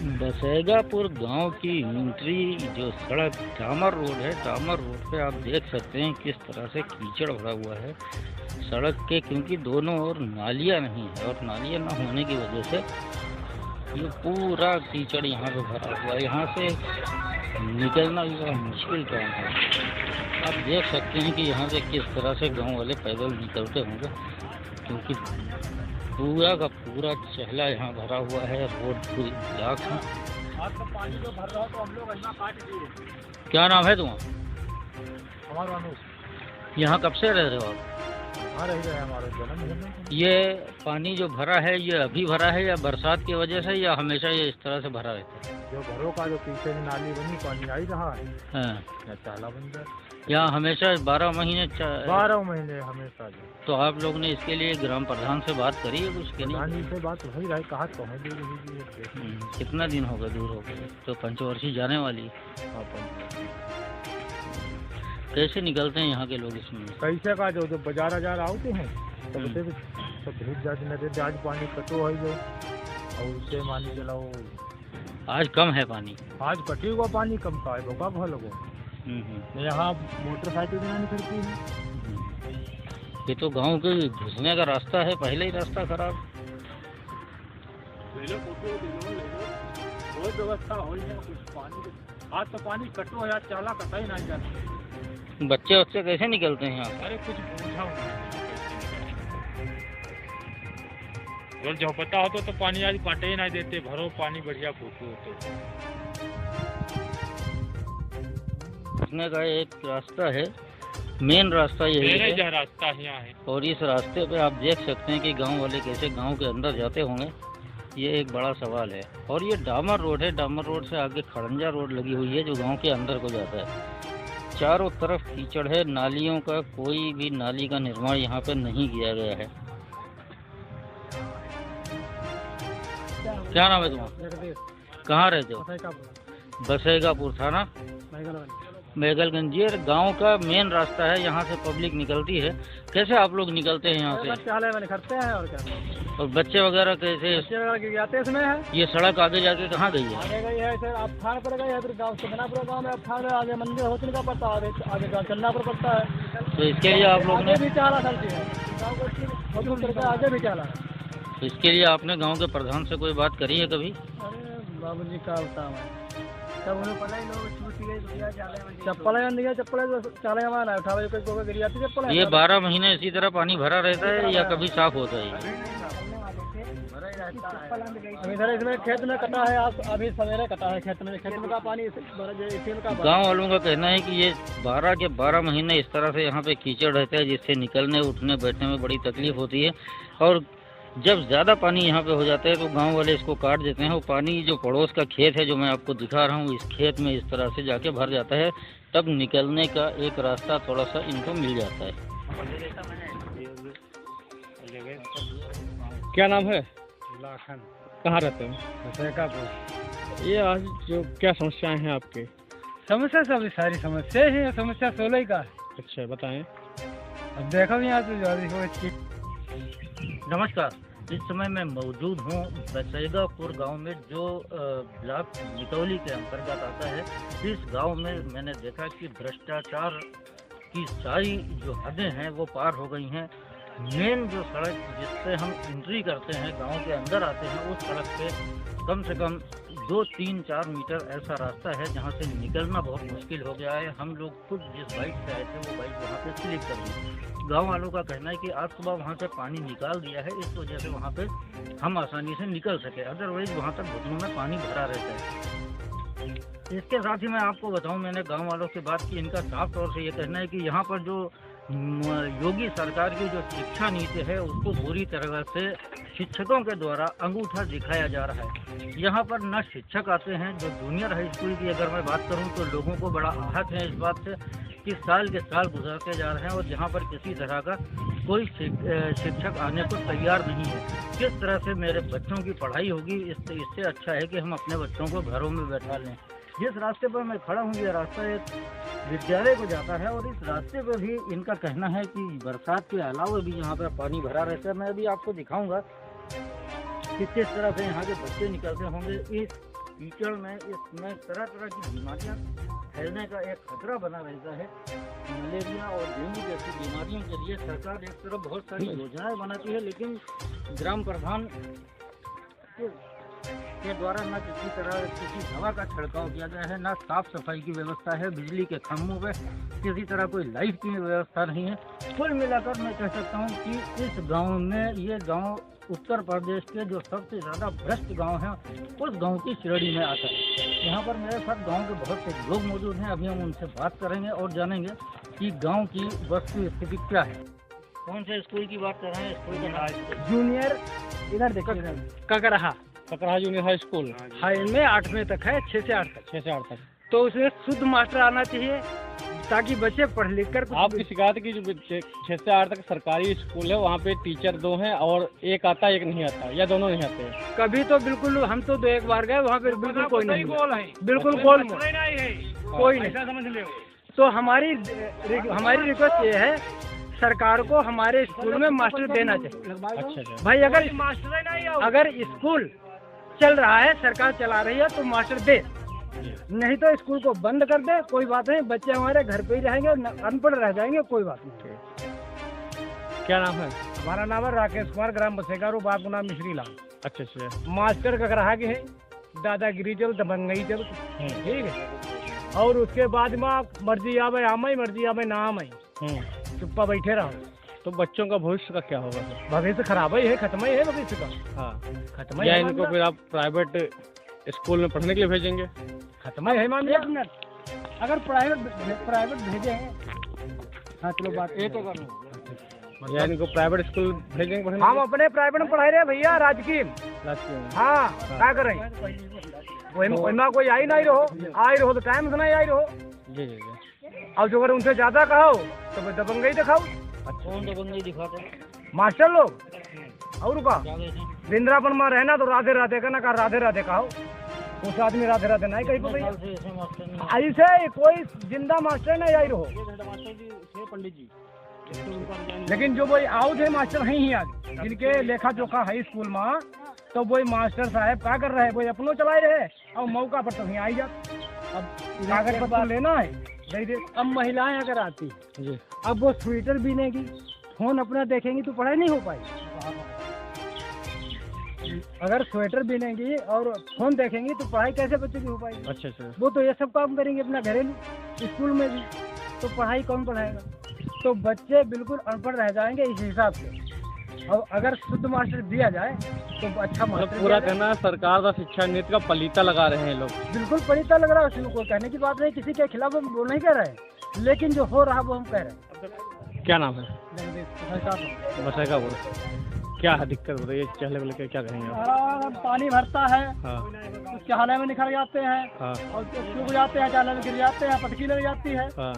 बसेगापुर गांव की एंट्री जो सड़क डामर रोड है, डामर रोड पे आप देख सकते हैं किस तरह से कीचड़ भरा हुआ है सड़क के, क्योंकि दोनों ओर नालियां नहीं है और नालियां ना होने की वजह से ये पूरा कीचड़ यहाँ पे भरा हुआ है। यहाँ से निकलना भी बड़ा मुश्किल काम है। आप देख सकते हैं कि यहाँ से किस तरह से गांव वाले पैदल निकलते होंगे, क्योंकि पूरा का पूरा चहला यहाँ भरा हुआ है, रोड पूरी ब्लॉक है। आपका पानी जो भर रहा हो तो हम लोग यहाँ काट दिए। क्या नाम है तुम्हारा? हमारा अनुज। यहाँ कब से रह रहे हो आप? हाँ रह रहे हमारे जन्म। ये पानी जो भरा है ये अभी भरा है या बरसात की वजह से, या हमेशा ये इस तरह से भरा रहता है? जो घरों का जो पीछे में नाली बनी पानी आ ही रहा है। हाँ, या चाला बन जाए। यहाँ हमेशा 12 महीने 12 महीने हमेशा जो। तो आप लोग ने इसके लिए ग्राम प्रधान से बात करी है कुछ के नहीं? प्रधान जी से बात हो ही रही, कहा पहुँच गई। कितना दिन हो गया दूर हो गए? तो पंचवर्षीय जाने वाली। कैसे निकलते हैं यहाँ के लोग इसमें? कैसे का जो बाजार आते हैं तो बच्चे सब भेज जाते नदी आज पानी कटो है जो, और उससे मान के चलाओ आज कम है पानी। आज कटी हुआ पानी कम का है, कब है लोगों यहाँ मोटरसाइकिल भी नहीं निकलती है। ये तो गांव के घुसने का रास्ता है, पहले ही रास्ता खराब। कोई व्यवस्था हो कुछ पानी, आज तो पानी कटो है, आज चाला कटा ही नहीं जाता। बच्चे कैसे निकलते हैं यहाँ? अरे कुछ पूछा जो पता हो तो पानी आज काटे ही नहीं देते, भरो पानी बढ़िया फूटो तो। घुसने का एक रास्ता है, मेन रास्ता यही है, रास्ता यहाँ है। और इस रास्ते पे आप देख सकते हैं कि गांव वाले कैसे गांव के अंदर जाते होंगे, ये एक बड़ा सवाल है। और ये डामर रोड है, डामर रोड से आगे खड़ंजा रोड लगी हुई है जो गांव के अंदर को जाता है। चारों तरफ कीचड़ है, नालियों का कोई भी नाली का निर्माण यहाँ पे नहीं किया गया है। क्या नाम है तुम्हारा? कहाँ रहते हो? बसेगापुर थाना मैगलगंज। ये गांव का मेन रास्ता है, यहाँ से पब्लिक निकलती है। कैसे आप लोग निकलते हैं यहाँ से? करते हैं और क्या। और बच्चे वगैरह कैसे? जाते हैं इसमें है। ये सड़क आगे जाके कहाँ गई है? आगे गई है सर, अब थान पड़ गई है, फिर गाँव से बनापुर गाँव में अब थान आगे मंदिर होने का पड़ता है, आगे चलना पड़ता है। तो इसके लिए आप लोग ने भी चाला चलती है, आगे भी चाला। तो इसके लिए आपने गांव के प्रधान से कोई बात करी है कभी? अरे बाबूजी का बताओ, चप्पल ये 12 महीने इसी तरह पानी भरा रहता है या कभी साफ होता है? इधर इसमें खेत में कटा है, अभी सवेरे कटा है खेत में का पानी। गांव वालों का कहना है कि ये 12 के 12 महीने इस तरह से यहाँ पे कीचड़ रहता है, जिससे निकलने उठने बैठने में बड़ी तकलीफ होती है। और जब ज़्यादा पानी यहाँ पे हो जाता है तो गांव वाले इसको काट देते हैं। वो पानी जो पड़ोस का खेत है जो मैं आपको दिखा रहा हूँ, इस खेत में इस तरह से जाके भर जाता है, तब निकलने का एक रास्ता थोड़ा सा इनको मिल जाता है। क्या नाम है? लाखन। कहाँ रहते हो? ये आज जो क्या समस्याएं हैं आपके? समस्या सभी सारी समस्या है, समस्या 16 का। अच्छा बताएं। अब देखो यहाँ तो नमस्कार, इस समय मैं मौजूद हूँ बसेगापुर गांव में जो ब्लॉक मितौली के अंतर्गत आता है। इस गांव में मैंने देखा कि भ्रष्टाचार की सारी जो हदें हैं वो पार हो गई हैं। मेन जो सड़क जिससे हम एंट्री करते हैं, गांव के अंदर आते हैं, उस सड़क पे कम से कम 2, 3, 4 मीटर ऐसा रास्ता है जहां से निकलना बहुत मुश्किल हो गया है। हम लोग खुद जिस बाइक से आए थे वो बाइक वहां पे स्लिप कर गई। गांव वालों का कहना है कि आज सुबह वहां से पानी निकाल दिया है, इस वजह से वहां पे हम आसानी से निकल सके, अदरवाइज वहां तक घुटनों में पानी भरा रहता है। इसके साथ ही मैं आपको बताऊं, मैंने गांव वालों से बात की, इनका साफ तौर से ये कहना है कि यहाँ पर जो योगी सरकार की जो शिक्षा नीति है उसको पूरी तरह से शिक्षकों के द्वारा अंगूठा दिखाया जा रहा है। यहाँ पर न शिक्षक आते हैं, जो जूनियर हाई स्कूल की अगर मैं बात करूँ तो लोगों को बड़ा आहत है इस बात से कि साल के साल गुजरते जा रहे हैं और यहाँ पर किसी तरह का कोई शिक्षक आने को तैयार नहीं है। किस तरह से मेरे बच्चों की पढ़ाई होगी? इससे अच्छा है कि हम अपने बच्चों को घरों में बैठा लें। जिस रास्ते पर मैं खड़ा हूँ ये रास्ता एक विद्यालय को जाता है और इस रास्ते पर भी इनका कहना है कि बरसात के अलावा भी यहाँ पर पानी भरा रहता है। मैं अभी आपको दिखाऊंगा कि किस तरह से यहाँ के बच्चे निकलते होंगे। इस कीचड़ में इसमें तरह तरह की बीमारियां फैलने का एक खतरा बना रहता है। मलेरिया और डेंगू जैसी बीमारियों के लिए सरकार एक तरफ बहुत सारी योजनाएं बनाती है, लेकिन ग्राम प्रधान के द्वारा न किसी दवा का छिड़काव किया गया है, न साफ सफाई की व्यवस्था है, बिजली के खंभों पे किसी तरह कोई लाइट की व्यवस्था नहीं है। कुल मिलाकर मैं कह सकता हूँ कि इस गांव में, ये गांव उत्तर प्रदेश के जो सबसे ज़्यादा भ्रष्ट गांव हैं उस गांव की श्रेणी में आता है। यहाँ पर मेरे साथ गांव के बहुत से लोग मौजूद हैं, अभी हम उनसे बात करेंगे और जानेंगे कि गांव की वस्तु स्थिति क्या है। कौन से स्कूल की बात कर रहे हैं? स्कूल का नाम जूनियर, इधर देखिए, ककराहा जूनियर हाई स्कूल। हाँ, इनमें 8वीं तक है, 6 से 8 तक। 6 से 8 तक। तो उसमें शुद्ध मास्टर आना चाहिए ताकि बच्चे पढ़ लिख कर। आपकी शिकायत की जो 6 से 8 तक सरकारी स्कूल है वहाँ पे टीचर 2 हैं और एक आता एक नहीं आता, या दोनों नहीं आते? कभी तो बिल्कुल, हम तो 2-1 बार गए, वहाँ पे बिल्कुल कोई नहीं, बिल्कुल कोई नहीं, समझ लो। तो हमारी रिक्वेस्ट ये है, सरकार को हमारे स्कूल में मास्टर देना चाहिए। अच्छा भाई, अगर स्कूल चल रहा है, सरकार चला रही है तो मास्टर दे, नहीं तो स्कूल को बंद कर दे, कोई बात नहीं, बच्चे हमारे घर पे ही रहेंगे, अनपढ़ रह जाएंगे, कोई बात नहीं। क्या नाम है? हमारा नाम है राकेश कुमार, ग्राम बसेगा, बाप नाम मिश्री लाल। अच्छा अच्छा। मास्टर ककराहा के है, दादागिरी चल, दबंगई चल, ठीक है। और उसके बाद में मर्जी आवे आमई, मर्जी आवे ना आमई, चुप्पा बैठे रहो। तो बच्चों का भविष्य का क्या होगा? भविष्य खराब ही है, खत्म ही है भविष्य का। हाँ, खत्म है। इनको फिर आप प्राइवेट स्कूल में पढ़ने के लिए भेजेंगे? खत्म है। मान लीजिए अगर प्राइवेट भेजे हैं, हाँ चलो बात ये तो कर लो, या इनको प्राइवेट स्कूल भेजेंगे पढ़ने? हम अपने प्राइवेट में पढ़ाई रहे भैया, राजकीय। हाँ, क्या कर रहे हैं? वही कोई आई नहीं रहो तो टाइम से नहीं आई रहो। जी जी जी। और जो अगर उनसे ज्यादा कहो तो दबंगई दिखाओ। कौन दबंगई दिखाते? मास्टर लोग। और का वृंदावन में रहना तो राधे राधे का ना, कहा राधे राधे कहो, उस आदमी राधे राधे नहीं कहीं पर। ऐसे कोई जिंदा मास्टर नहीं आई रहो, पंडित जी। लेकिन जो वही आओ थे मास्टर ही आज, जिनके लेखा जोखा है स्कूल में, तो वही मास्टर साहब क्या कर रहे हैं, वही अपनों चलाए रहे, और मौका पर तो नहीं आई जात। अब कागज पत्र लेना है, दे दे। अब महिलाएं अगर आती जी, अब वो स्वेटर बीनेगी, फोन अपना देखेंगी तो पढ़ाई नहीं हो पाएगी। अगर स्वेटर बीनेंगी और फोन देखेंगी तो पढ़ाई कैसे बच्चे की हो पाएगी? अच्छा अच्छा। वो तो ये सब काम करेंगे अपना घरेलू, स्कूल में भी, तो पढ़ाई कौन पढ़ाएगा? तो बच्चे बिल्कुल अनपढ़ रह जाएंगे इस हिसाब से। और अगर शुद्ध मास्टर दिया जाए तो अच्छा मास्टर। पूरा कहना सरकार का शिक्षा नीति का पलीता लगा रहे हैं लोग। बिल्कुल पलीता लग रहा है, उसमें कोई कहने की बात नहीं, किसी के खिलाफ हम वो नहीं कह रहे हैं, लेकिन जो हो रहा वो हम कह रहे हैं। क्या नाम है? बसेगा। क्या दिक्कत हो रही है चहले वाले के, क्या कहेंगे? पानी भरता है, हाँ। उसके हाले में निखर जाते हैं, हाँ। और सूख जाते हैं, चाले में गिर जाते हैं, पटकी लग जाती है, हाँ।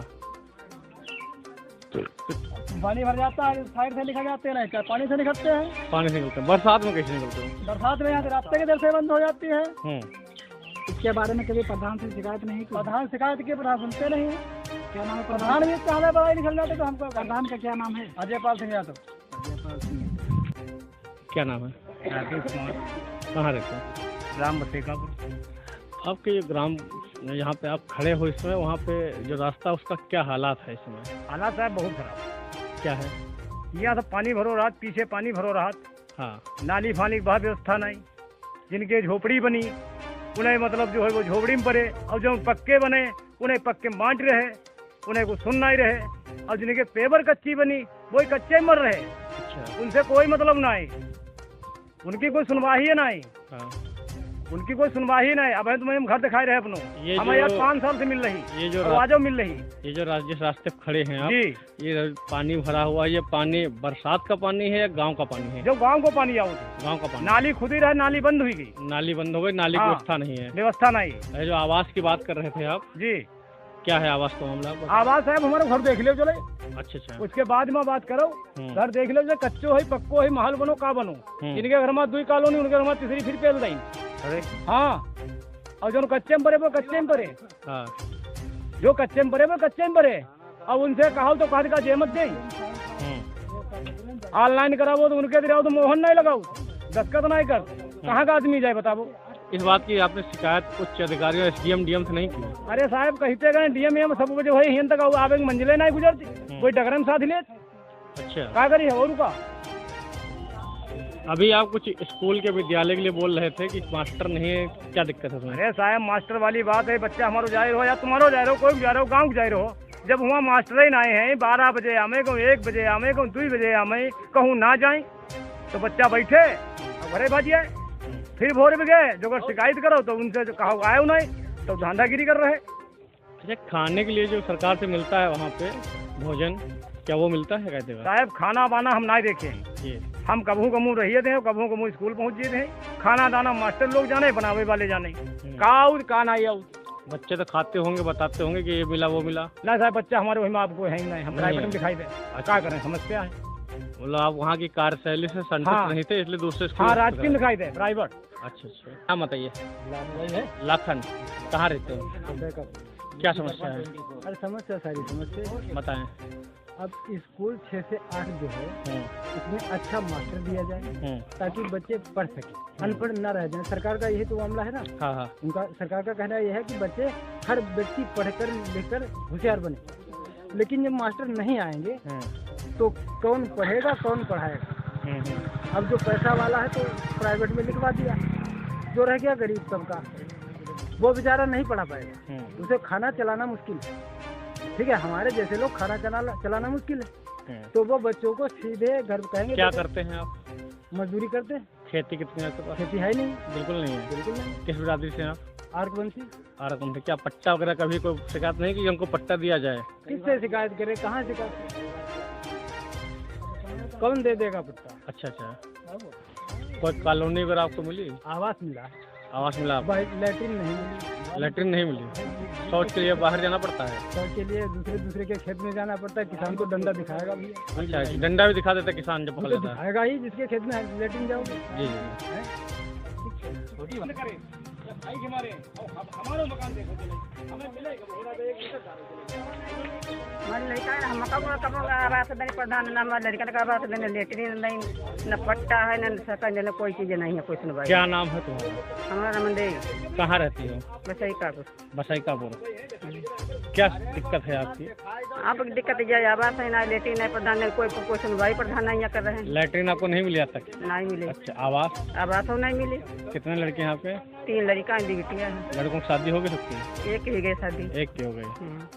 पानी भर जाता है, साइड से निकल जाते हैं, पानी से निकलते हैं। पानी से निकलते हैं। बरसात में कैसे निकलते हैं? बरसात में यहाँ रास्ते के दर से बंद हो जाती है। इसके बारे में कभी प्रधान से शिकायत नहीं की? प्रधान शिकायत की, प्रधान सुनते नहीं है। क्या नाम है? प्रधान भी चाहे बड़ा निकल जाते तो हमको। प्रधान का क्या नाम है? अजय पाल सिंह यादव। क्या नाम है? राकेश कुमार। कहाँ रहते हैं? ग्राम बसेकापुर। आपके जो ग्राम यहाँ पे आप खड़े हो इस समय, वहाँ पे जो रास्ता उसका क्या हालात है इस समय? हालात है बहुत खराब। क्या है? यहाँ तो पानी भरो रात, पीछे पानी भरो रात, हाँ। नाली फानी की व्यवस्था नहीं, जिनके झोपड़ी बनी उन्हें मतलब जो है वो झोपड़ी में पड़े, और जो पक्के बने उन्हें पक्के बांट रहे, उन्हें कुछ सुन नहीं रहे, और जिनके पेपर कच्ची बनी वही कच्चे मर रहे। अच्छा। उनसे कोई मतलब नहीं, उनकी कोई सुनवाही नहीं, हाँ। उनकी कोई सुनवाही नहीं। अब तुम्हें हम घर दिखाई रहे अपनों, हमें यार 5 साल से मिल रही, ये जो आवाजों मिल रही। ये जो जिस रास्ते खड़े हैं आप जी, ये पानी भरा हुआ, ये पानी बरसात का पानी है या गांव का पानी है? जो गांव को पानी आओ, गांव का पानी। नाली खुद ही रहे, नाली बंद हुई गई, नाली बंद हो गई, नाली की व्यवस्था नहीं है, व्यवस्था नहीं। जो आवास की बात कर रहे थे आप जी, क्या है आवास का मामला? आवास है हमारा घर देख लो चले। अच्छा अच्छा। उसके बाद में बात करो, घर देख लो, जो कच्चो है पक्को है, महल बनो का बनो, इनके घर में 2 कॉलोनी, उनके घर में तीसरी फिर पेल दी। अरे हाँ, और जो कच्चे में पड़े वो कच्चे में पड़े, हाँ। जो कच्चे में पड़े वो कच्चे में पड़े। अब उनसे कहो तो कहा जेमत दे, ऑनलाइन कराओ तो उनके दिलाओ तो मोहन नहीं लगाओ, दस्खत नहीं कर, कहाँ का आदमी जाए बताओ? इस बात की आपने शिकायत उच्च अधिकारियों SDM DM से नहीं की? अरे साहब कहते गए DM एम सब जो है हिंद तक आवे मंजिले नहीं गुजरती, कोई डगरम साथ ले। अच्छा क्या करी है और का? अभी आप कुछ स्कूल के विद्यालय के लिए बोल रहे थे कि मास्टर नहीं है, क्या दिक्कत है उसमें? अरे साहब मास्टर वाली बात है, बच्चा हमारो जाए रहो या तुम्हारो जाए रहो, कोई भी जा रहे हो, गाँव जाए रहो, जब वहाँ मास्टर ही ना हैं 12 बजे आमे कहूँ 1 बजे आमे कहूँ 2 बजे आमे कहूँ ना जाए तो बच्चा बैठे घरे भाजिए, फिर भोर में गए जो अगर शिकायत करो तो उनसे जो कहा आए नहीं तो धांधागिरी कर रहे। अच्छा खाने के लिए जो सरकार से मिलता है वहाँ पे भोजन, क्या वो मिलता है? कहते हैं साहब खाना वाना हम ना देखे, हम कभू कमू रहिए थे, कभू कमू स्कूल पहुँच गए थे, खाना दाना मास्टर लोग जाने बनावे वाले जाने का ना आउट। बच्चे तो खाते होंगे, बताते होंगे कि ये मिला वो मिला ना साहब, बच्चा हमारे वही में आपको है ही नहीं, हम प्राइवेट में दिखाई दे क्या करें, समस्या है। बोलो आप वहाँ की कार्यशैली से संतुष्ट नहीं थे इसलिए दूसरे स्कूल? हाँ राजकीय दिखाई दे प्राइवेट। अच्छा अच्छा क्या बताइए? लाखन कहाँ रहते हो? क्या समस्या है? अरे समस्या सारी समस्या बताएं। अब स्कूल 6 से 8 जो है इसमें अच्छा मास्टर दिया जाए ताकि बच्चे पढ़ सके, अनपढ़ न रह जाए। सरकार का यही तो मामला है ना। हाँ हाँ उनका सरकार का कहना यह है कि बच्चे हर व्यक्ति पढ़कर लेकर होशियार बने, लेकिन जब मास्टर नहीं आएंगे तो कौन पढ़ेगा कौन पढ़ाएगा? अब जो पैसा वाला है तो प्राइवेट में लिखवा दिया, जो रह गया गरीब तबका वो बेचारा नहीं पढ़ा पाएगा, उसे खाना चलाना मुश्किल है। ठीक है, हमारे जैसे लोग खाना चलाना मुश्किल है तो वो बच्चों को सीधे घर कहेंगे। क्या करते हैं आप? मजदूरी करते हैं। खेती कितनी है आपके पास? खेती है ही नहीं, बिल्कुल नहीं है। बिल्कुल नहीं। किस बिरादरी से आप? आरकवंशी। आरकवंशी। क्या पट्टा वगैरह कभी कोई शिकायत नहीं कि हमको पट्टा दिया जाए? किससे शिकायत करे, कहाँ शिकायत, कौन दे देगा पट्टा? अच्छा अच्छा कोई कॉलोनी वगैरह आपको मिली? आवास मिला। आवास मिला? लैट्रिन नहीं मिली। लैट्रिन नहीं मिली। शौच के लिए बाहर जाना पड़ता है? शौच के लिए दूसरे के खेत में जाना पड़ता है, किसान को डंडा दिखाएगा भी। अच्छा डंडा भी दिखा देता है किसान जब पकड़ लेता है? दिखाएगा ही जिसके खेत में लैट्रिन जाओगे। जी जी हमारे मकान देखो हमें मिलेगा प्रधान न लड़का का बात नहीं, लेटरिन नहीं, न पट्टा है न सकन, न कोई चीज नहीं है, कोई सुनवाई। क्या नाम है तुम्हारा? हमारा मंदिर। कहाँ रहती हो? बसैकापुर। बसैकापुर। क्या दिक्कत है आपकी? आपकी दिक्कत है आवास है ना, लेटरिन है, प्रधान नहीं, कोई सुनवाई प्रधान नहीं कर रहे हैं। लेटरिन आपको नहीं मिली आज तक? नहीं मिली। अच्छा आवास? आवास हो नहीं मिली। कितने लड़के हैं आपके? 3 लड़का 2 बिटिया है। लड़कों की शादी हो गई सबकी? एक ही गई शादी। एक की हो गई।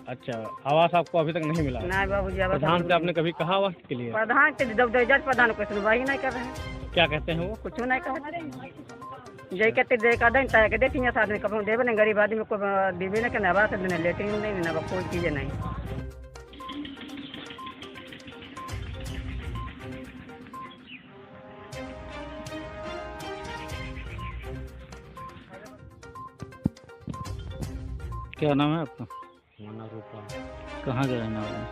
अच्छा आवास आपको अभी तक नहीं मिला? नहीं बाबूजी। प्रधान से आपने कभी कहा आवास के लिए? प्रधान प्रधान को सुनवाई नहीं कर रहे हैं। क्या कहते हैं वो? कुछ नहीं कहते, जय कहते देखा दें तय के देती साथ में कपड़ों दे बने, गरीब आदमी को देवे न करना, आवास देने लेटरिन नहीं देना, कोई चीज़ नहीं। क्या नाम है आपका? मोना रूपा। कहाँ का रहने वाला है?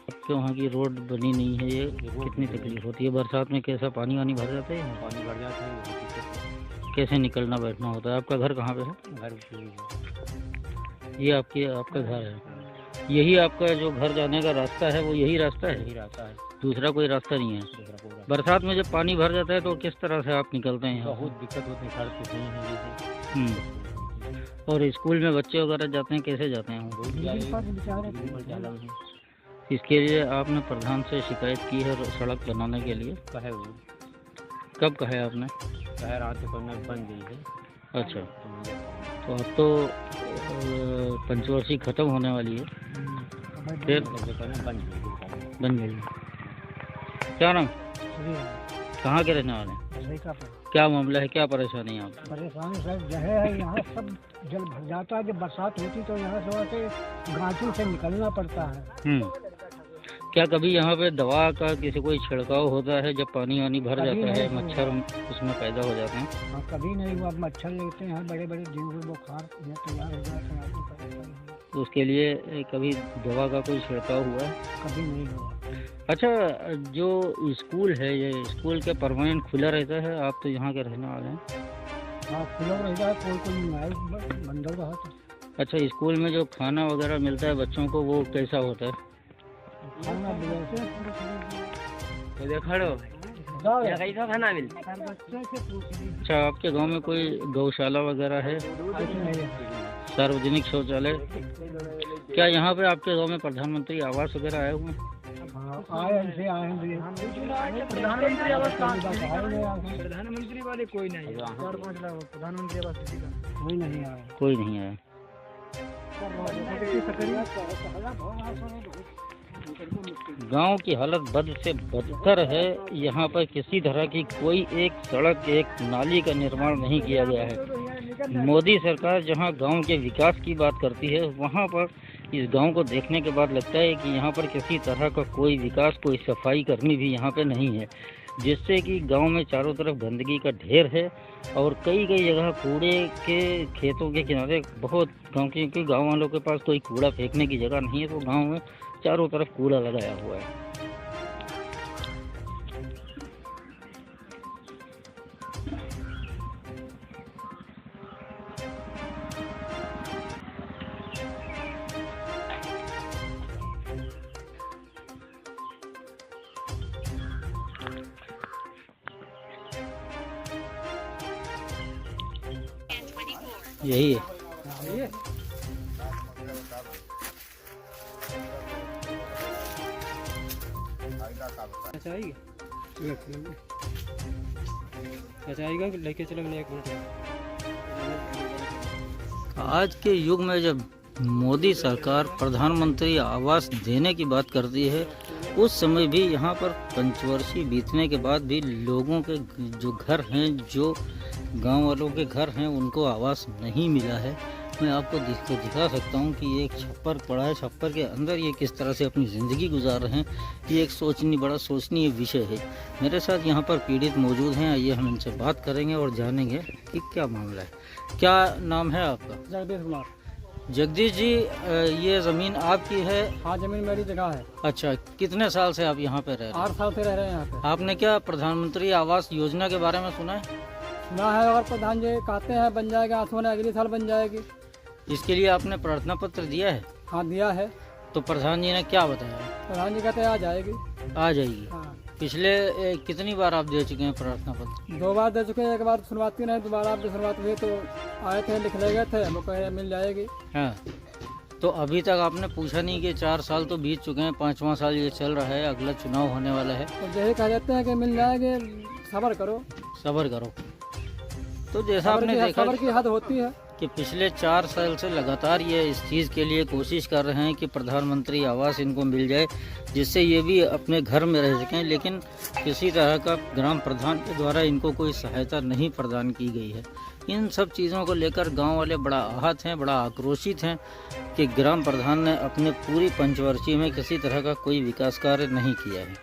आपके वहाँ की रोड बनी नहीं है, ये कितनी तकलीफ होती है? बरसात में कैसा पानी वानी भर जाता है? पानी भर जाता है, कैसे निकलना बैठना होता है? आपका घर कहाँ पे है? घर ये आपका घर है, यही आपका जो घर जाने का रास्ता है वो यही रास्ता है? यही रास्ता है, दूसरा कोई रास्ता नहीं है। बरसात में जब पानी भर जाता है तो किस तरह से आप निकलते हैं? बहुत दिक्कत होती है, घर से नहीं है। और स्कूल में बच्चे वगैरह जाते हैं, कैसे जाते हैं? इसके लिए आपने प्रधान से शिकायत की है सड़क बनाने के लिए? कहे वो कब कहे आपने? कहे रात को बन गई है। अच्छा तो अब तो पंचवर्षीय खत्म होने वाली है, फिर बन गई। क्या नाम? कहाँ के रहने वाले? क्या मामला है, क्या परेशानी है आपको? परेशानी सर जो है यहाँ सब जल भर जाता है, जब बरसात होती तो यहाँ से गांचों से निकलना पड़ता है। क्या कभी यहाँ पे दवा का किसी कोई छिड़काव होता है जब पानी वानी भर जाता है, मच्छर उसमें पैदा हो जाते हैं? हाँ कभी नहीं हुआ, मच्छर लेते हैं बड़े बड़े डेंगू बुखार तैयार हो जाते हैं, तो उसके लिए कभी दवा का कोई छिड़काव हुआ है? कभी नहीं हुआ। अच्छा जो स्कूल है ये स्कूल के परमानेंट खुला रहता है? आप तो यहाँ के रहने वाले हैं। हाँ खुला रहता है, कोई बंद रहा था। अच्छा स्कूल में जो खाना वगैरह मिलता है बच्चों को वो कैसा होता है? खाना देखा अच्छा, आपके गांव में कोई गौशाला वगैरह है? सार्वजनिक शौचालय? क्या यहाँ पे आपके गांव में प्रधानमंत्री आवास वगैरह आए हुए हैं? प्रधानमंत्री वाले कोई नहीं, 4-5 लाख प्रधानमंत्री आवास कोई नहीं आया। गांव की हालत बद से बदतर है। यहाँ पर किसी तरह की कोई एक सड़क, एक नाली का निर्माण नहीं किया गया है। मोदी सरकार जहाँ गांव के विकास की बात करती है, वहाँ पर इस गांव को देखने के बाद लगता है कि यहाँ पर किसी तरह का कोई विकास, कोई सफाई कर्मी भी यहाँ पे नहीं है, जिससे कि गांव में चारों तरफ गंदगी का ढेर है और कई जगह कूड़े के खेतों के किनारे बहुत क्योंकि गांव वालों के पास कोई कूड़ा फेंकने की जगह नहीं है, तो गांव में चारों तरफ कूड़ा लगाया हुआ है। यही है। लेके चलो, मैंने 1 मिनट। आज के युग में जब मोदी सरकार प्रधानमंत्री आवास देने की बात करती है, उस समय भी यहाँ पर पंचवर्षीय बीतने के बाद भी लोगों के जो घर हैं, जो गांव वालों के घर हैं, उनको आवास नहीं मिला है। मैं आपको दिखा सकता हूँ कि एक छप्पर पड़ा है, छप्पर के अंदर ये किस तरह से अपनी ज़िंदगी गुजार रहे हैं। ये एक बड़ा सोचनीय विषय है। मेरे साथ यहाँ पर पीड़ित मौजूद हैं। आइए हम इनसे बात करेंगे और जानेंगे कि क्या मामला है। क्या नाम है आपका? जगदीश कुमार। जगदीश जी, ये ज़मीन आपकी है? हाँ, ज़मीन मेरी जगह है। अच्छा, कितने साल से आप यहाँ पे रह रहे हैं? 8 साल से रह रहे हैं यहाँ पे। आपने क्या प्रधानमंत्री आवास योजना के बारे में सुना है? सुना है, और प्रधान जी कहते हैं बन जाएगा, आसमान अगले साल बन जाएगी। इसके लिए आपने प्रार्थना पत्र दिया है? हाँ, दिया है। तो प्रधान जी ने क्या बताया? प्रधान जी कहते हैं आ जाएगी। आ जाएगी। हाँ। पिछले कितनी बार आप दे चुके हैं प्रार्थना पत्र? 2 बार दे चुके हैं। एक बार सुनवाती नहीं, दोबारा आपकी शुरुआत हुई तो आए थे, लिख ले गए थे, हमको कहे मिल जाएगी। हाँ, तो अभी तक आपने पूछा नहीं कि 4 साल तो बीत चुके हैं, 5वां साल ये चल रहा है, अगला चुनाव होने वाला है, तो यही कह देते हैं कि मिल जाएंगे, सब्र करो। सब्र करो। तो जैसा आपने देखा, सब्र की हद होती है कि पिछले 4 साल से लगातार ये इस चीज़ के लिए कोशिश कर रहे हैं कि प्रधानमंत्री आवास इनको मिल जाए, जिससे ये भी अपने घर में रह सकें, लेकिन किसी तरह का ग्राम प्रधान के द्वारा इनको कोई सहायता नहीं प्रदान की गई है। इन सब चीज़ों को लेकर गांव वाले बड़ा आहत हैं, बड़ा आक्रोशित हैं कि ग्राम प्रधान ने अपने पूरी पंचवर्षीय में किसी तरह का कोई विकास कार्य नहीं किया है।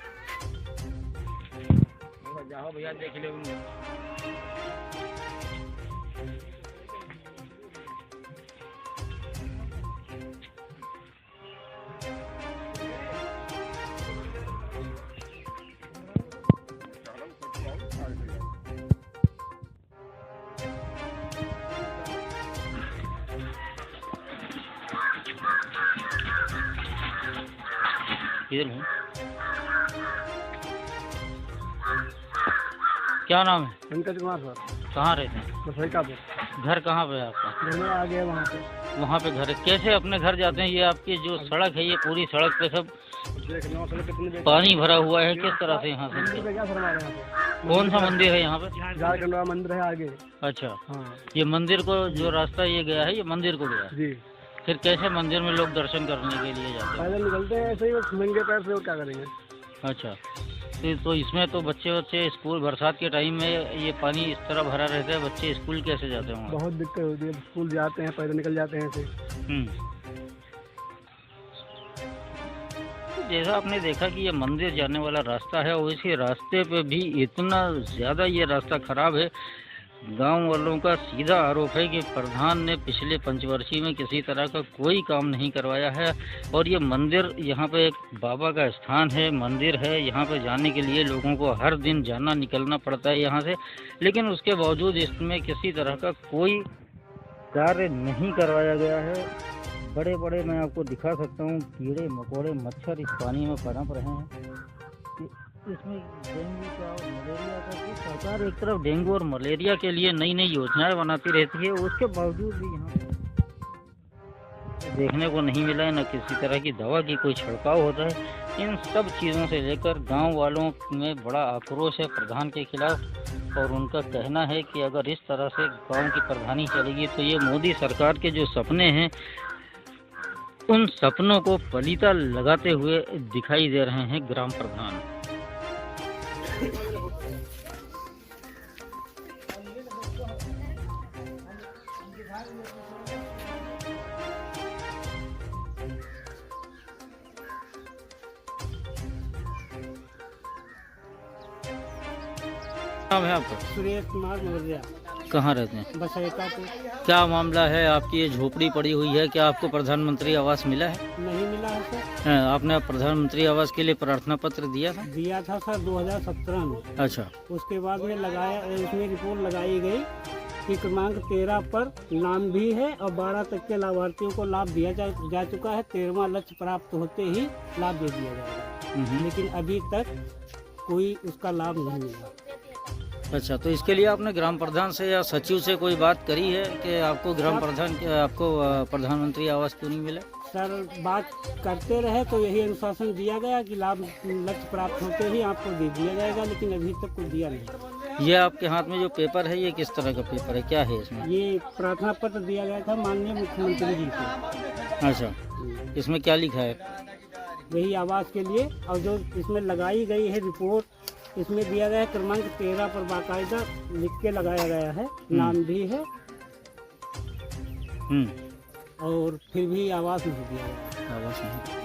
जाओ भैया, देख लो। किधर हूँ? क्या नाम है? पंकज कुमार सर। कहाँ रहते हैं? बसैकापुर। घर कहाँ पे है आपका? घर में आ गए वहाँ पे। वहाँ पे घर है। कैसे अपने घर जाते हैं? ये आपकी जो सड़क है, ये पूरी सड़क पे सब पानी भरा हुआ है, किस तरह से यहाँ से? कौन सा मंदिर है यहाँ पे? झारखंड मंदिर है आगे। अच्छा। हाँ। ये मंदिर को जो रास्ता ये गया है, ये मंदिर को गया जी। फिर कैसे मंदिर में लोग दर्शन करने के लिए जाते हैं? पैदल निकलते हैं ऐसे ही, नंगे पैर से, और क्या करेंगे। अच्छा, तो इसमें तो बच्चे स्कूल, बरसात के टाइम में ये पानी इस तरह भरा रहता है, बच्चे स्कूल कैसे जाते होंगे? बहुत दिक्कत होती है, स्कूल जाते हैं पैदल निकल जाते हैं ऐसे। तो जैसा आपने देखा कि ये मंदिर जाने वाला रास्ता है, और इसी रास्ते पे भी इतना ज़्यादा ये रास्ता खराब है। गांव वालों का सीधा आरोप है कि प्रधान ने पिछले पंचवर्षीय में किसी तरह का कोई काम नहीं करवाया है। और ये मंदिर, यहाँ पे एक बाबा का स्थान है, मंदिर है, यहाँ पे जाने के लिए लोगों को हर दिन जाना निकलना पड़ता है यहाँ से, लेकिन उसके बावजूद इसमें किसी तरह का कोई कार्य नहीं करवाया गया है। बड़े बड़े मैं आपको दिखा सकता हूँ कीड़े मकोड़े, मच्छर इस पानी में पनप रहे हैं। इसमें डेंगू का और मलेरिया का, कि सरकार एक तरफ डेंगू और मलेरिया के लिए नई नई योजनाएं बनाती रहती है, उसके बावजूद भी यहाँ देखने को नहीं मिला है, न किसी तरह की दवा की कोई छिड़काव होता है। इन सब चीज़ों से लेकर गांव वालों में बड़ा आक्रोश है प्रधान के खिलाफ, और उनका कहना है कि अगर इस तरह से गांव की प्रधानी चलेगी तो ये मोदी सरकार के जो सपने हैं उन सपनों को पलीता लगाते हुए दिखाई दे रहे हैं ग्राम प्रधान। नाम है आपका? सुरेश कुमार मौर्य। कहाँ रहते हैं? बसेकापुर। क्या मामला है? आपकी ये झोपड़ी पड़ी हुई है, क्या आपको प्रधानमंत्री आवास मिला है? नहीं मिला है सर। आपने प्रधानमंत्री आवास के लिए प्रार्थना पत्र दिया था? दिया था सर 2017 में। अच्छा। उसके बाद में लगाया, उसमें रिपोर्ट लगाई गई कि क्रमांक 13 पर नाम भी है और 12 तक के लाभार्थियों को लाभ दिया जा चुका है। 13वां लक्ष्य प्राप्त होते ही लाभ दे दिया जाएगा, लेकिन अभी तक कोई उसका लाभ नहीं मिला। अच्छा, तो इसके लिए आपने ग्राम प्रधान से या सचिव से कोई बात करी है कि आपको आपको प्रधानमंत्री आवास क्यों नहीं मिला? सर बात करते रहे तो यही अनुशासन दिया गया कि लाभ लक्ष्य प्राप्त होते ही आपको दे दिया जाएगा, लेकिन अभी तक कुछ दिया नहीं। ये आपके हाथ में जो पेपर है, ये किस तरह का पेपर है, क्या है इसमें? ये प्रार्थना पत्र दिया गया था माननीय मुख्यमंत्री जी को। अच्छा, इसमें क्या लिखा है? यही आवास के लिए, और जो इसमें लगाई गई है रिपोर्ट, इसमें दिया गया है क्रमांक 13 पर बाकायदा लिख के लगाया गया है, नाम भी है, और फिर भी आवास नहीं दिया गया। आवास नहीं।